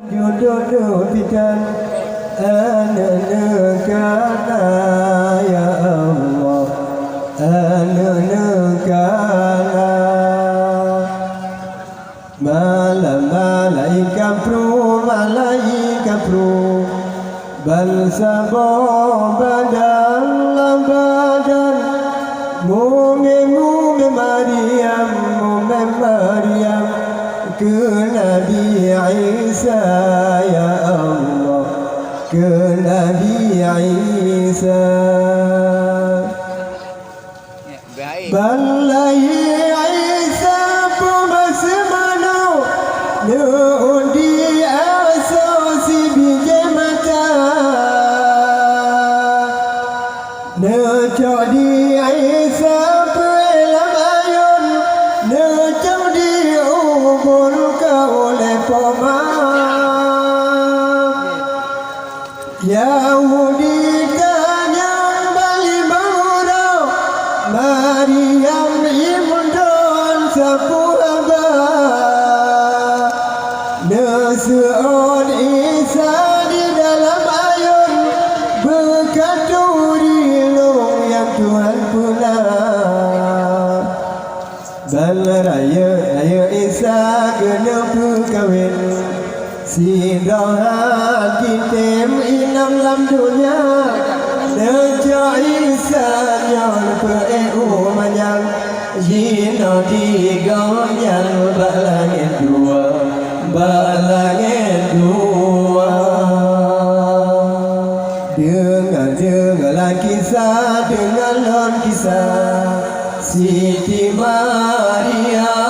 Jodoh bidan ana negara ya Allah ana negara malaikat pro bal sabah badan badan mume Maryam ke Nabi Isa ya Allah ke Nabi Isa balai Isa pun bersemana undi asasi bijemata jadi Isa pelam ayun jadi ubur kau lepoma Yahudi tanyang bali baurau Maryam imundon sapuraba Nesu'un Isa di dalam ayun berkaturi long yang Tuhan pula Bal raya Isa kena berkahwin Sidrahat kitim inam lam dunia Neja Isa nyon pe'u manyang Jino digonyang balangin dua Dengar kisah lon kisah Siti Maryam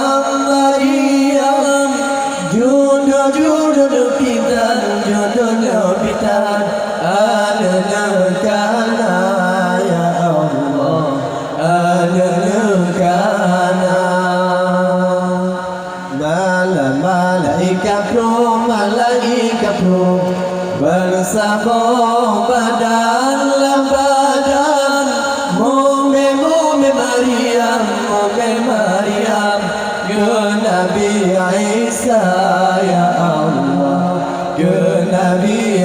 jodoh pitan ana negara ya Allah ana negara malaikat pro bersabah badan mume Maryam ya Nabi Isa ya Allah ya Nabi